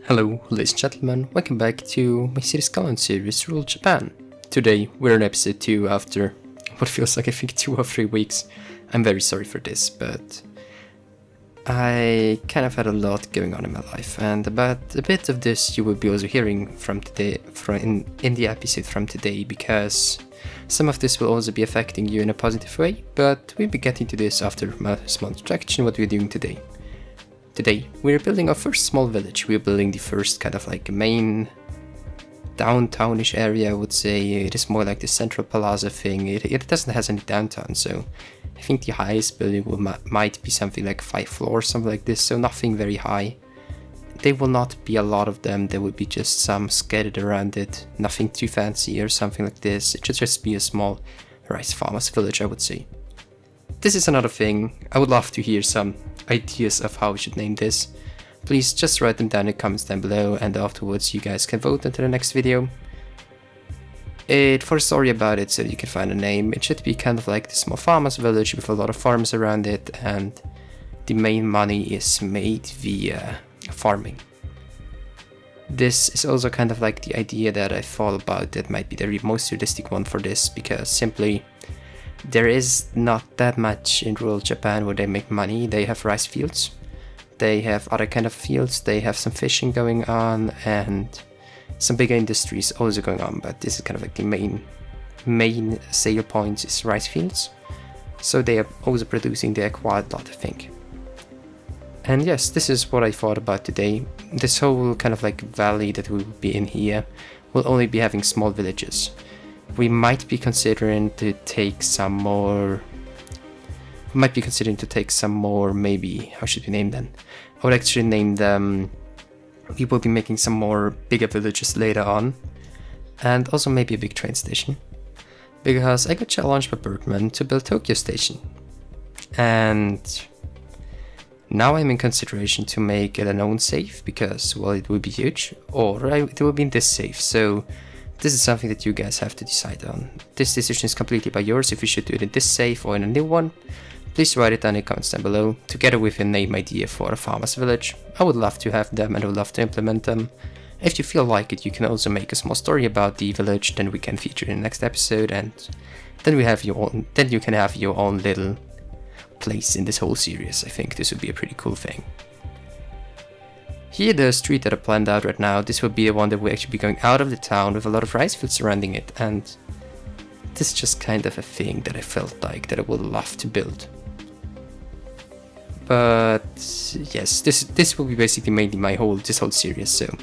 Hello, ladies and gentlemen, welcome back to my series Skylines series, Rule Japan. Today, we're on episode 2 after what feels like I think 2 or 3 weeks. I'm very sorry for this, but I kind of had a lot going on in my life, and about a bit of this you will be also hearing from today, in the episode from today, because some of this will also be affecting you in a positive way, but we'll be getting to this after a small introduction what we're doing today. Today, we're building our first small village. We're building the first kind of like main downtownish area, I would say. It is more like the central plaza thing. It doesn't have any downtown, so I think the highest building might be something like 5 floors, something like this, so nothing very high. There will not be a lot of them, there will be just some scattered around it, nothing too fancy or something like this. It should just be a small rice farmer's village, I would say. This is another thing, I would love to hear some ideas of how we should name this. Please just write them down in the comments down below, and afterwards you guys can vote into the next video. For a story about it, so you can find a name, it should be kind of like the small farmer's village with a lot of farms around it, and the main money is made via farming. This is also kind of like the idea that I thought about that might be the most realistic one for this, because simply there is not that much in rural Japan where they make money. They have rice fields, they have other kind of fields, they have some fishing going on, and some bigger industries also going on, but this is kind of like the main sale points is rice fields. So they are also producing there quite a lot, I think. And yes, this is what I thought about today. This whole kind of like valley that we will be in here will only be having small villages. We might be considering to take some more, maybe, how should we name them? I would actually name them, we will be making some more bigger villages later on, and also maybe a big train station, because I got challenged by Birdman to build Tokyo Station, and now I'm in consideration to make it an own safe, because, well, it will be huge, or it will be in this safe, so this is something that you guys have to decide on. This decision is completely by yours, if you should do it in this safe or in a new one. Please write it down in the comments down below, together with a name idea for a farmer's village. I would love to have them and I would love to implement them. If you feel like it, you can also make a small story about the village, then we can feature in the next episode, and then you can have your own little place in this whole series. I think this would be a pretty cool thing. Here, the street that I planned out right now, this will be the one that will actually be going out of the town with a lot of rice fields surrounding it, and this is just kind of a thing that I felt like that I would love to build. But yes, this will be basically mainly this whole series, so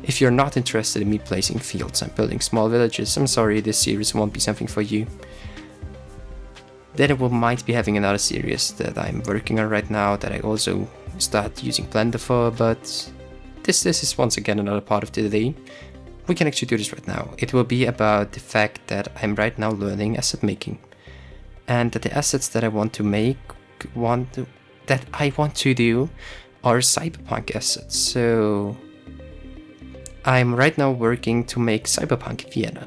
if you're not interested in me placing fields and building small villages, I'm sorry, this series won't be something for you. Then I might be having another series that I'm working on right now that I also start using Blender for, but this is once again another part of today. We can actually do this right now. It will be about the fact that I'm right now learning asset making, and that the assets that I want to make, that I want to do are cyberpunk assets. So I'm right now working to make cyberpunk Vienna.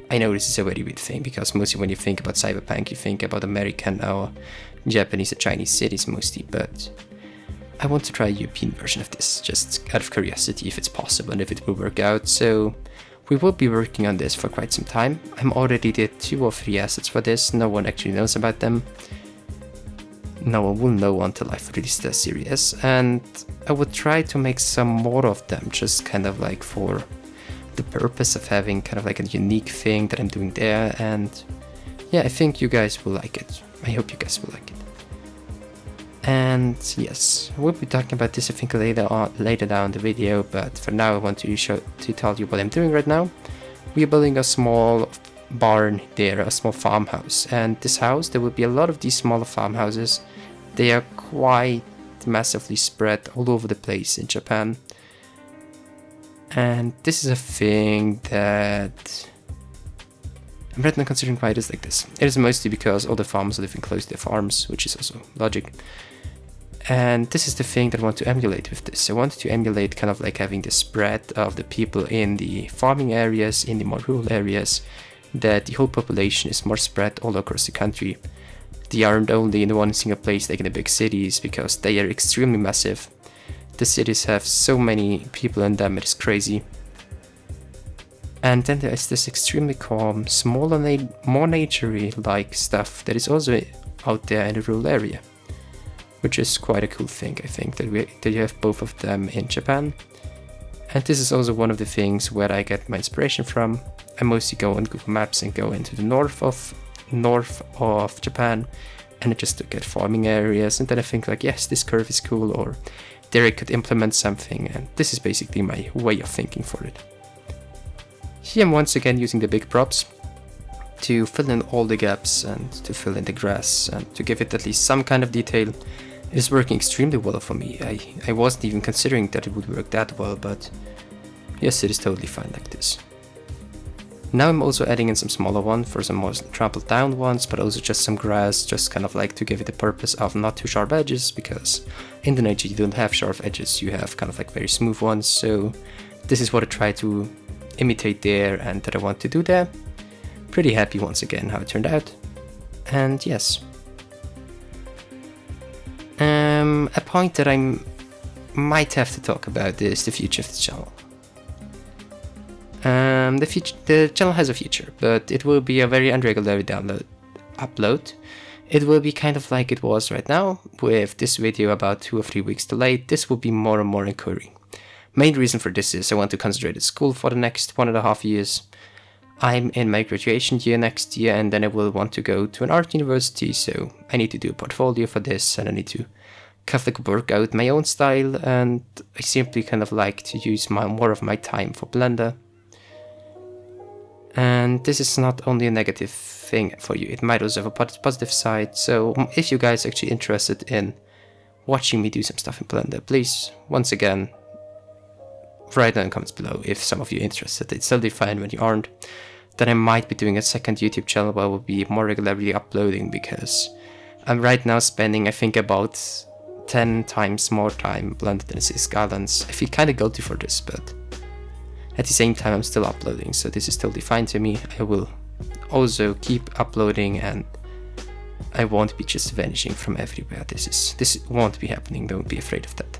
I know this is a very weird thing, because mostly when you think about cyberpunk you think about American or Japanese or Chinese cities mostly, but I want to try a European version of this, just out of curiosity if it's possible and if it will work out. So we will be working on this for quite some time. I'm already did 2 or 3 assets for this, no one actually knows about them. No one will know until I've released the series, and I would try to make some more of them, just kind of like for the purpose of having kind of like a unique thing that I'm doing there, and yeah, I think you guys will like it. I hope you guys will like it. And yes, we'll be talking about this I think later down the video, but for now I want to tell you what I'm doing right now. We are building a small barn there, a small farmhouse, and this house, there will be a lot of these smaller farmhouses. They are quite massively spread all over the place in Japan, and this is a thing that I'm right now considering why it is like this. It is mostly because all the farmers are living close to their farms, which is also logic. And this is the thing that I want to emulate with this. I want to emulate kind of like having the spread of the people in the farming areas, in the more rural areas, that the whole population is more spread all across the country. They aren't only in one single place like in the big cities, because they are extremely massive. The cities have so many people in them, it is crazy. And then there is this extremely calm, smaller, more nature-like stuff that is also out there in the rural area, which is quite a cool thing, I think, that you have both of them in Japan. And this is also one of the things where I get my inspiration from. I mostly go on Google Maps and go into the north of Japan, and I just look at farming areas, and then I think like, yes, this curve is cool, or there I could implement something, and this is basically my way of thinking for it. Here I'm once again using the big props to fill in all the gaps and to fill in the grass and to give it at least some kind of detail. It is working extremely well for me. I wasn't even considering that it would work that well, but yes, it is totally fine like this. Now I'm also adding in some smaller ones for some more trampled down ones, but also just some grass, just kind of like to give it the purpose of not too sharp edges, because in the nature you don't have sharp edges, you have kind of like very smooth ones, so this is what I try to imitate there and that I want to do there. Pretty happy once again how it turned out. And yes. A point that I might have to talk about is the future of the channel. The channel has a future, but it will be a very irregular upload. It will be kind of like it was right now, with this video about 2 or 3 weeks delayed. This will be more and more recurring. Main reason for this is I want to concentrate at school for the next 1.5 years. I'm in my graduation year next year, and then I will want to go to an art university, so I need to do a portfolio for this, and I need to kind of like work out my own style, and I simply kind of like to use more of my time for Blender. And this is not only a negative thing for you, it might also have a positive side, so if you guys are actually interested in watching me do some stuff in Blender, please, once again, write down in the comments below if some of you are interested. It's totally fine when you aren't. Then I might be doing a second YouTube channel where I will be more regularly uploading, because I'm right now spending, I think, about 10 times more time Blender than Skylines. I feel kind of guilty for this, but at the same time I'm still uploading, so this is totally fine to me. I will also keep uploading, and I won't be just vanishing from everywhere. This won't be happening, don't be afraid of that.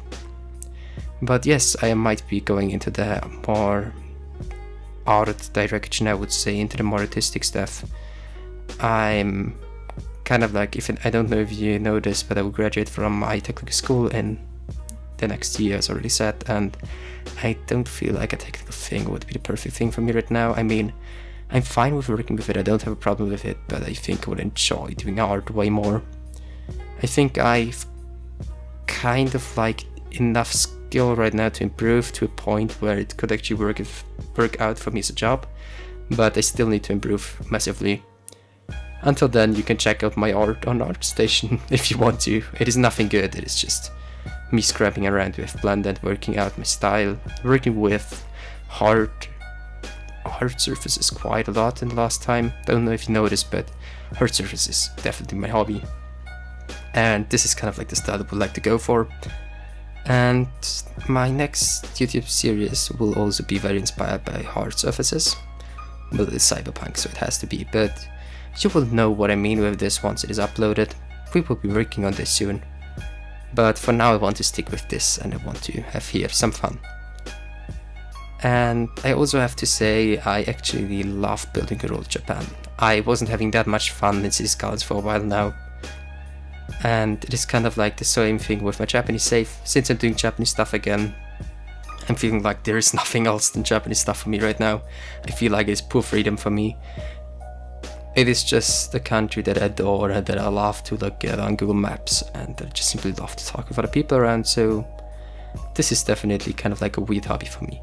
But yes, I might be going into the more art direction, I would say, into the more artistic stuff. I'm kind of like, I don't know if you know this, but I will graduate from my technical school in the next year, as already said, and I don't feel like a technical thing would be the perfect thing for me right now. I mean, I'm fine with working with it, I don't have a problem with it, but I think I would enjoy doing art way more. I think I've kind of like enough skill right now to improve to a point where it could actually work out for me as a job, but I still need to improve massively. Until then, you can check out my art on ArtStation if you want to. It is nothing good, it is just me scrapping around with Blender and working out my style, working with hard surfaces quite a lot in the last time. Don't know if you noticed, but hard surface is definitely my hobby, and this is kind of like the style I would like to go for. And my next YouTube series will also be very inspired by hard surfaces. Well, it's cyberpunk, so it has to be, but you will know what I mean with this once it is uploaded. We will be working on this soon. But for now I want to stick with this, and I want to have here some fun. And I also have to say, I actually love building a rural Japan. I wasn't having that much fun in Skylines for a while now. And it is kind of like the same thing with my Japanese save. Since I'm doing Japanese stuff again, I'm feeling like there is nothing else than Japanese stuff for me right now. I feel like it's pure freedom for me. It is just a country that I adore and that I love to look at on Google Maps, and I just simply love to talk with other people around, so this is definitely kind of like a weird hobby for me.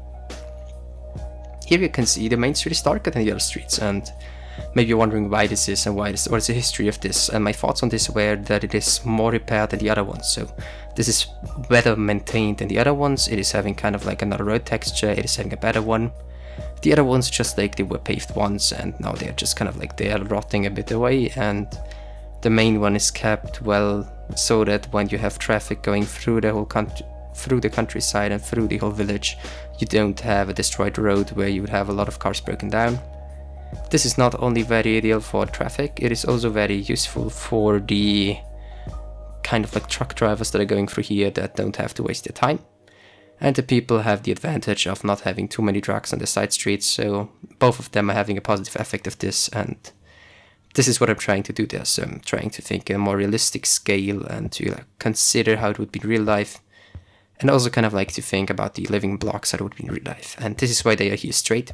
Here you can see the main street is darker than the other streets, and maybe you're wondering why this is and what is the history of this, and my thoughts on this were that it is more repaired than the other ones, so this is better maintained than the other ones. It is having kind of like another road texture, it is having a better one. The other ones just like they were paved once, and now they're just kind of like they're rotting a bit away, and the main one is kept well so that when you have traffic going through the whole country, through the countryside and through the whole village, you don't have a destroyed road where you would have a lot of cars broken down. This is not only very ideal for traffic, it is also very useful for the kind of like truck drivers that are going through here that don't have to waste their time. And the people have the advantage of not having too many drugs on the side streets, so both of them are having a positive effect of this, and this is what I'm trying to do there. So I'm trying to think in a more realistic scale and to consider how it would be in real life, and also kind of like to think about the living blocks how it would be in real life. And this is why they are here straight,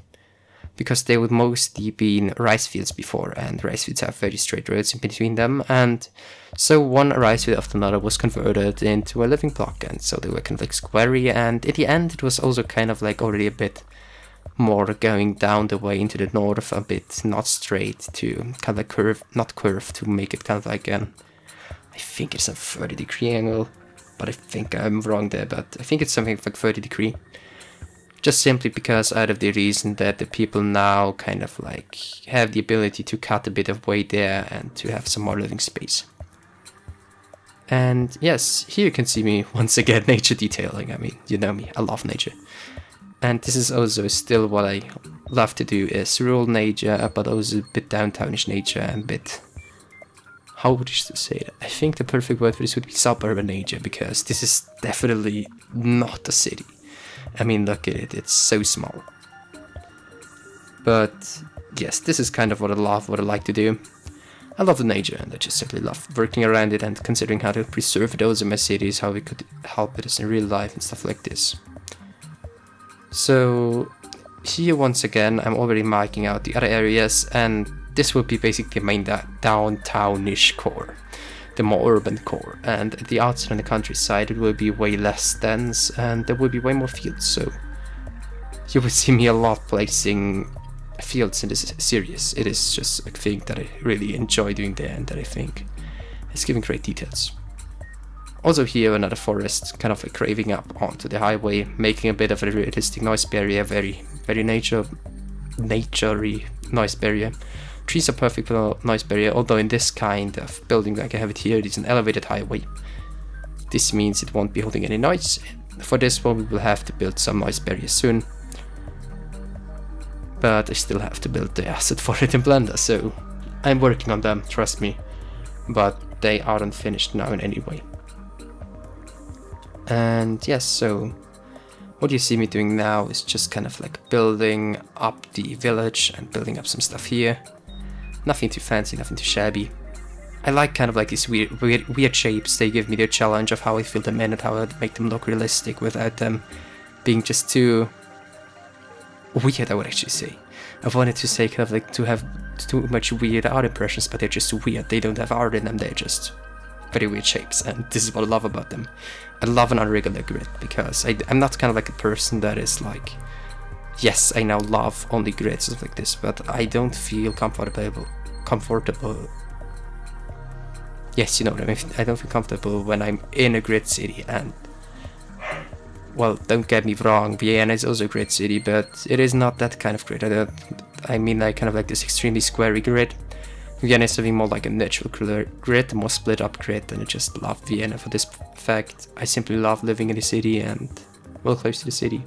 because they would mostly be in rice fields before, and rice fields have very straight roads in between them, and so one rice field after another was converted into a living block, and so they were kind of like squarey, and in the end it was also kind of like already a bit more going down the way into the north, a bit not straight to kind of like curve, not curve, to make it kind of like I think it's a 30-degree angle, but I think I'm wrong there, but I think it's something like 30-degree. Just simply because out of the reason that the people now kind of like have the ability to cut a bit of way there and to have some more living space. And yes, here you can see me once again nature detailing. I mean, you know me, I love nature. And this is also still what I love to do, is rural nature, but also a bit downtownish nature and a bit, how would you say that? I think the perfect word for this would be suburban nature, because this is definitely not a city. I mean, look at it, it's so small. But yes, this is kind of what I love, what I like to do. I love the nature, and I just simply love working around it and considering how to preserve those in my cities, how we could help it in real life and stuff like this. So here once again, I'm already marking out the other areas, and this will be basically the main downtownish core, the more urban core, and at the outside on the countryside it will be way less dense and there will be way more fields, so you will see me a lot placing fields in this series. It is just a thing that I really enjoy doing there and that I think is giving great details. Also here another forest, kind of like craving up onto the highway, making a bit of a realistic noise barrier, very naturey noise barrier. Trees are perfect for noise barrier, although in this kind of building like I have it here, it is an elevated highway. This means it won't be holding any noise. For this one we will have to build some noise barriers soon. But I still have to build the asset for it in Blender, so I'm working on them, trust me. But they aren't finished now in any way. And yes, so what you see me doing now is just kind of like building up the village and building up some stuff here. Nothing too fancy, nothing too shabby. I like kind of like these weird shapes. They give me the challenge of how I fill them in and how I make them look realistic without them being just too weird, I would actually say. I wanted to say kind of like to have too much weird art impressions, but they're just weird. They don't have art in them, they're just very weird shapes, and this is what I love about them. I love an irregular grid, because I'm not kind of like a person that is like, yes, I now love only grids and stuff like this, but I don't feel comfortable. Yes, you know what I mean. I don't feel comfortable when I'm in a grid city, and well, don't get me wrong, Vienna is also a grid city, but it is not that kind of grid. I mean like kind of like this extremely squarey grid. Vienna is something more like a natural grid, a more split up grid, and I just love Vienna for this fact. I simply love living in the city and well close to the city,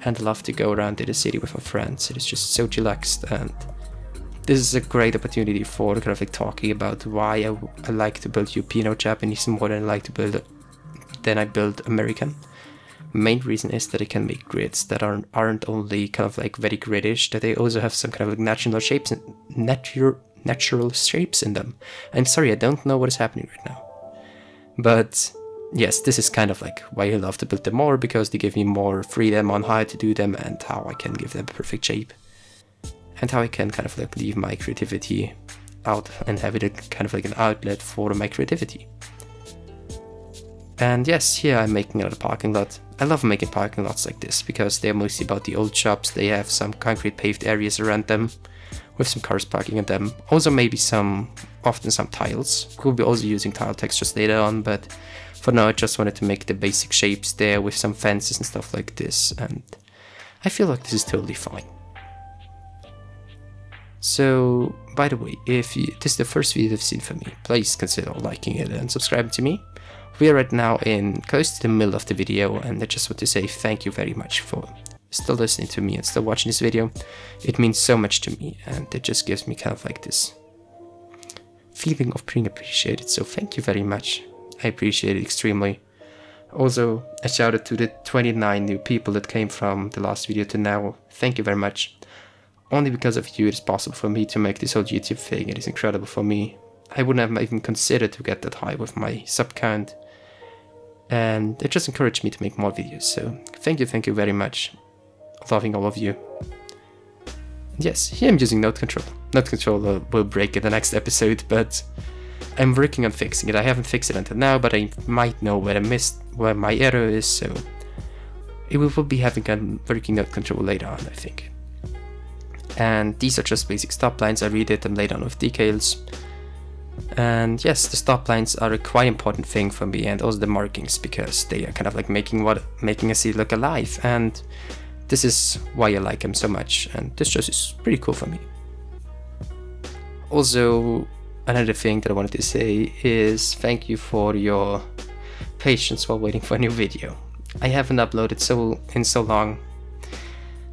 and I love to go around in the city with my friends. It is just so chillaxed, and this is a great opportunity for kind of like talking about why I like to build European or Japanese more than I build American. Main reason is that I can make grids that aren't only kind of like very gridish, that they also have some kind of like natural shapes in them. I'm sorry, I don't know what is happening right now. But yes, this is kind of like why I love to build them more, because they give me more freedom on how to do them and how I can give them a perfect shape. And how I can kind of like leave my creativity out and have it kind of like an outlet for my creativity. And yes, here I'm making another parking lot. I love making parking lots like this because they're mostly about the old shops. They have some concrete paved areas around them with some cars parking in them. Also maybe often some tiles. We'll be also using tile textures later on, but for now I just wanted to make the basic shapes there with some fences and stuff like this, and I feel like this is totally fine. So, by the way, if this is the first video you've seen from me, please consider liking it and subscribing to me. We are right now in close to the middle of the video, and I just want to say thank you very much for still listening to me and still watching this video. It means so much to me, and it just gives me kind of like this feeling of being appreciated, so thank you very much. I appreciate it extremely. Also, a shout out to the 29 new people that came from the last video to now. Thank you very much. Only because of you it is possible for me to make this whole YouTube thing. It is incredible for me. I wouldn't have even considered to get that high with my sub count. And it just encouraged me to make more videos. So thank you very much. Loving all of you. Yes, here I'm using Node Control. Node Control will break in the next episode, but I'm working on fixing it. I haven't fixed it until now, but I might know where my error is, so we will be having a working Node Control later on, I think. And these are just basic stop lines. I redid them later on with decals. And yes, the stop lines are a quite important thing for me, and also the markings, because they are kind of like making a city look alive, and this is why I like them so much, and this just is pretty cool for me. Also, another thing that I wanted to say is thank you for your patience while waiting for a new video. I haven't uploaded in so long,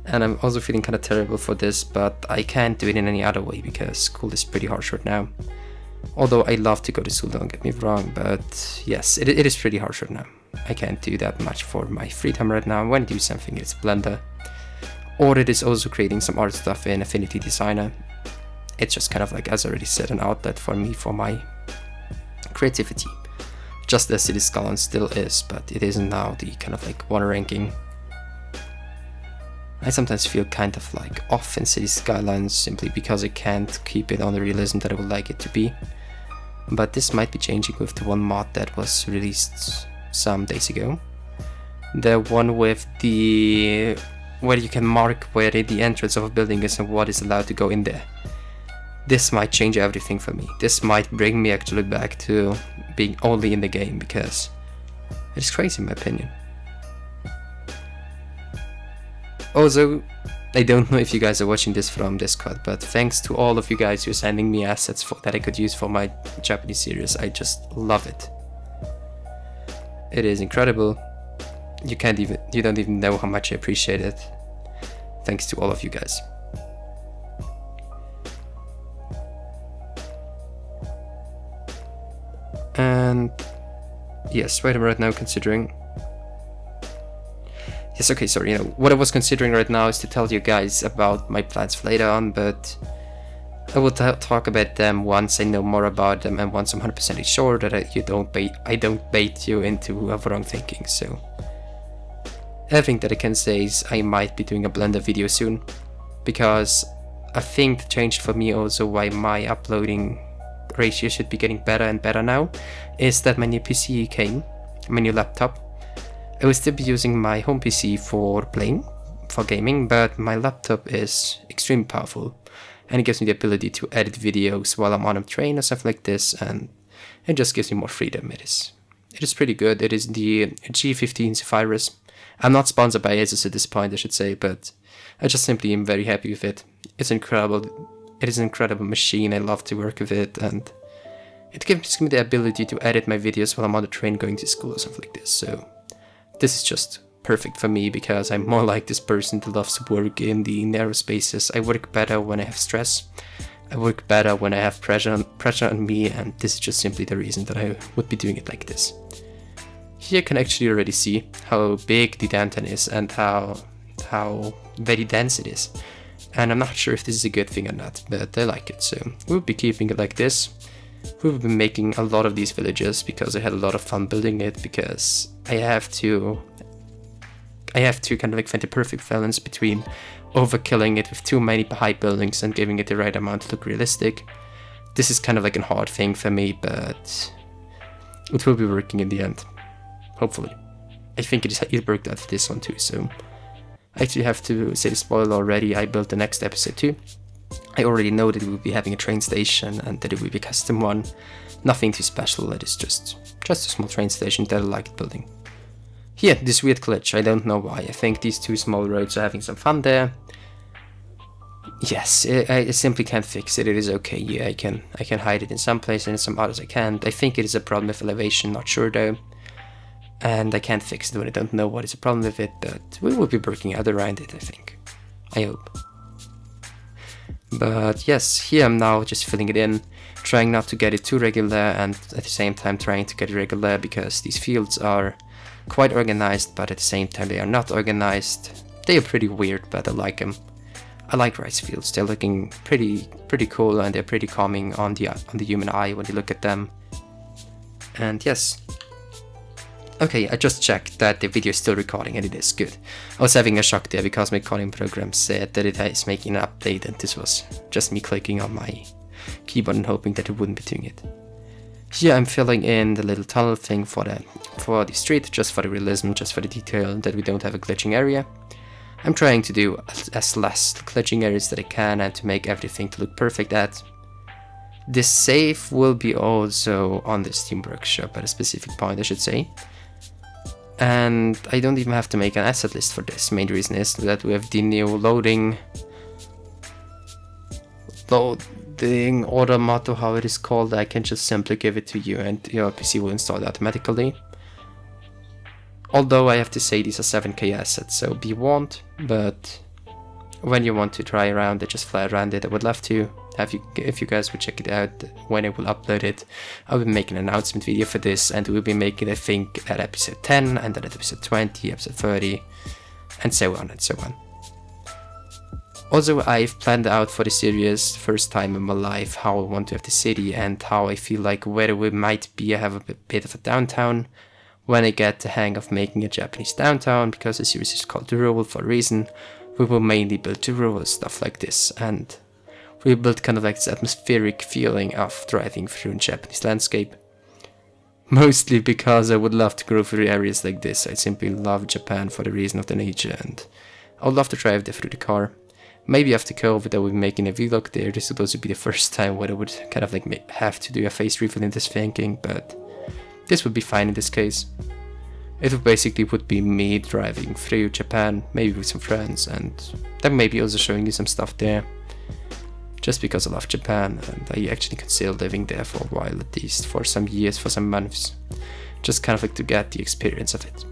and I'm also feeling kind of terrible for this, but I can't do it in any other way because school is pretty harsh right now. Although I love to go to school, don't get me wrong, but yes, it is pretty harsh right now. I can't do that much for my free time right now. When I do something, it's Blender. Or it is also creating some art stuff in Affinity Designer. It's just kind of like, as I already said, an outlet for me, for my creativity. Just as it is Skylines still is, but it isn't now the kind of like one ranking. I sometimes feel kind of like off in City Skylines simply because I can't keep it on the realism that I would like it to be. But this might be changing with the one mod that was released some days ago. The one with where you can mark where the entrance of a building is and what is allowed to go in there. This might change everything for me. This might bring me actually back to being only in the game, because it's crazy in my opinion. Also, I don't know if you guys are watching this from Discord, but thanks to all of you guys who are sending me assets that I could use for my Japanese series. I just love it. It is incredible. You don't even know how much I appreciate it. Thanks to all of you guys. And yes, wait a minute now, considering. Yes, okay, sorry, what I was considering right now is to tell you guys about my plans for later on, but I will talk about them once I know more about them and once I'm 100% sure that I don't bait you into wrong thinking. So everything that I can say is I might be doing a Blender video soon, because a thing that changed for me also why my uploading ratio should be getting better and better now is that my new PC came, my new laptop. I will still be using my home PC for gaming, but my laptop is extremely powerful, and it gives me the ability to edit videos while I'm on a train or stuff like this, and it just gives me more freedom. It is pretty good. It is the G15 Zephyrus. I'm not sponsored by Asus at this point, I should say, but I just simply am very happy with it. It's incredible. It is an incredible machine. I love to work with it, and it gives me the ability to edit my videos while I'm on the train going to school or something like this. So this is just perfect for me, because I'm more like this person that loves to work in the narrow spaces. I work better when I have stress. I work better when I have pressure on me, and this is just simply the reason that I would be doing it like this. Here you can actually already see how big the downtown is and how very dense it is. And I'm not sure if this is a good thing or not, but I like it, so we'll be keeping it like this. We've been making a lot of these villages because I had a lot of fun building it, because I have to kind of like find the perfect balance between overkilling it with too many high buildings and giving it the right amount to look realistic. This is kind of like a hard thing for me, but it will be working in the end, hopefully. I think it worked out for this one too, so I actually have to say the spoiler already. I built the next episode too. I already know that it will be having a train station and that it will be a custom one. Nothing too special, it is just a small train station that I like building. Here, this weird glitch, I don't know why. I think these two small roads are having some fun there. Yes, I simply can't fix it. It is okay. Yeah, I can hide it in some places and in some others I can't. I think it is a problem with elevation, not sure though. And I can't fix it when I don't know what is the problem with it, but we will be working out around it, I think. I hope. But yes, here I'm now just filling it in, trying not to get it too regular, and at the same time trying to get it regular, because these fields are quite organized, but at the same time they are not organized. They are pretty weird, but I like them. I like rice fields. They're looking pretty cool, and they're pretty calming on the human eye when you look at them. And yes. Okay, I just checked that the video is still recording, and it is good. I was having a shock there because my recording program said that it is making an update, and this was just me clicking on my keyboard and hoping that it wouldn't be doing it. Here I'm filling in the little tunnel thing for the street, just for the realism, just for the detail that we don't have a glitching area. I'm trying to do as less glitching areas that I can and to make everything to look perfect at. This save will be also on the Steam Workshop at a specific point, I should say. And I don't even have to make an asset list for this. Main reason is that we have the new loading automata, how it is called. I can just simply give it to you and your PC will install it automatically. Although I have to say these are 7K assets, so be warned, but when you want to try around it, just fly around it. I would love to have you, if you guys would check it out when I will upload it. I will make an announcement video for this, and we'll be making, I think, at episode 10, and then at episode 20, episode 30, and so on and so on. Also, I've planned out for the series, first time in my life, how I want to have the city and how I feel like where we might be. I have a bit of a downtown. When I get the hang of making a Japanese downtown, because the series is called Rural for a reason, we will mainly build the rural stuff like this, and we build kind of like this atmospheric feeling of driving through a Japanese landscape. Mostly because I would love to grow through areas like this. I simply love Japan for the reason of the nature, and I would love to drive there through the car. Maybe after COVID I will be making a vlog there. This would also be the first time where I would kind of like have to do a face reveal in this thinking, but this would be fine in this case. It would basically be me driving through Japan, maybe with some friends, and then maybe also showing you some stuff there. Just because I love Japan, and I actually consider living there for a while, at least for some years, for some months. Just kind of like to get the experience of it.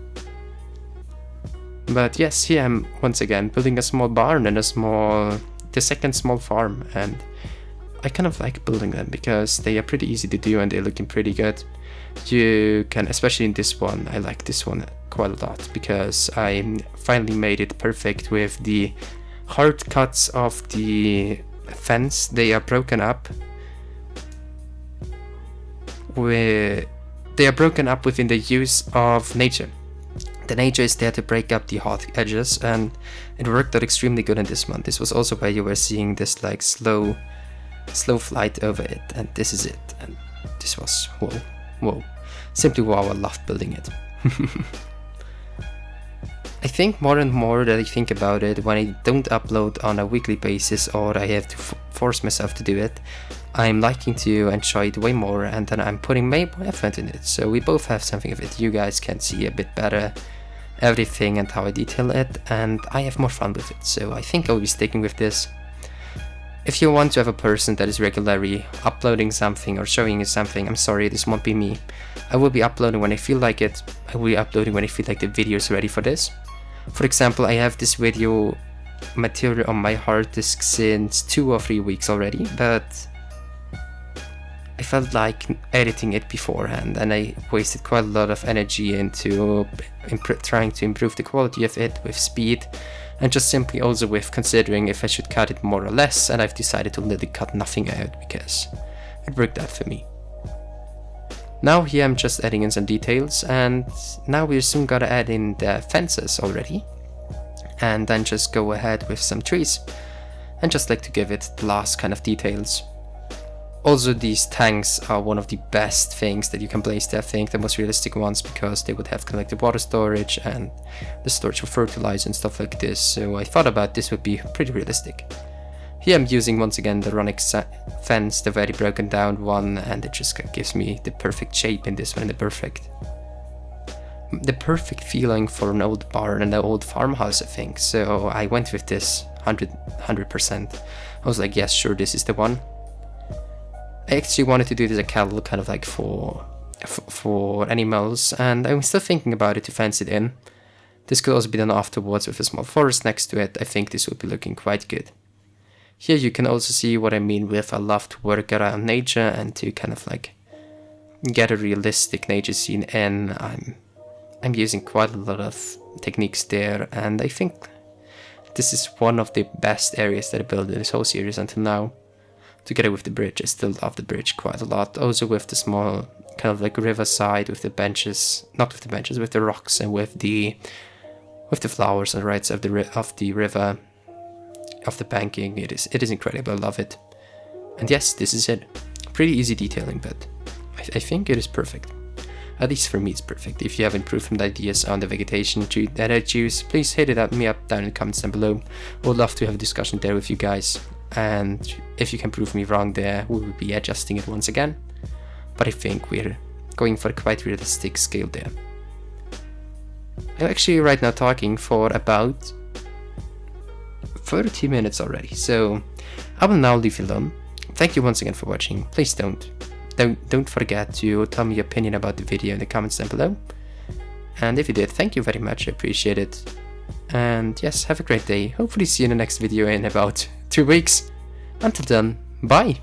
But yes, here I'm once again building a small barn and the second small farm, and I kind of like building them because they are pretty easy to do and they're looking pretty good. You can, especially in this one, I like this one quite a lot because I finally made it perfect with the hard cuts of the fence. They are broken up within the use of nature. The nature is there to break up the hard edges, and it worked out extremely good in this one. This was also where you were seeing this like slow flight over it, and this is it, and this was whoa, simply wow. I loved building it. I think more and more that I think about it, when I don't upload on a weekly basis or I have to force myself to do it, I'm liking to enjoy it way more, and then I'm putting way more effort in it, so we both have something of it. You guys can see a bit better everything and how I detail it, and I have more fun with it, so I think I'll be sticking with this. If you want to have a person that is regularly uploading something or showing you something, I'm sorry, this won't be me. I will be uploading when I feel like it. I will be uploading when I feel like the video is ready for this. For example, I have this video material on my hard disk since 2 or 3 weeks already, but I felt like editing it beforehand, and I wasted quite a lot of energy into trying to improve the quality of it with speed, and just simply also with considering if I should cut it more or less, and I've decided to literally cut nothing out because it worked out for me. Now here I'm just adding in some details, and now we're soon gonna add in the fences already, and then just go ahead with some trees, and just like to give it the last kind of details. Also, these tanks are one of the best things that you can place there, I think, the most realistic ones, because they would have connected water storage and the storage for fertilizer and stuff like this, so I thought about this would be pretty realistic. Here I'm using once again the Ronic fence, the very broken down one, and it just gives me the perfect shape in this one, the perfect feeling for an old barn and an old farmhouse, I think, so I went with this 100%. I was like, yes, sure, this is the one. I actually wanted to do this as a cattle, kind of like for animals, and I'm still thinking about it to fence it in. This could also be done afterwards with a small forest next to it. I think this would be looking quite good. Here you can also see what I mean with I love to work around nature and to kind of like get a realistic nature scene in. I'm using quite a lot of techniques there, and I think this is one of the best areas that I built in this whole series until now. Together with the bridge, I still love the bridge quite a lot. Also with the small kind of like riverside with the benches, not with the benches, with the rocks and with the flowers on the right side of the river, of the banking. It is incredible. I love it. And yes, this is it. Pretty easy detailing, but I think it is perfect. At least for me, it's perfect. If you have improvement ideas on the vegetation that I choose, please hit it at me up down in the comments down below. I would love to have a discussion there with you guys. And if you can prove me wrong there, we will be adjusting it once again. But I think we're going for a quite realistic scale there. I'm actually right now talking for about 30 minutes already, so I will now leave you alone. Thank you once again for watching. Please don't forget to tell me your opinion about the video in the comments down below. And if you did, thank you very much, I appreciate it. And yes, have a great day. Hopefully see you in the next video in about 2 weeks. Until then, bye!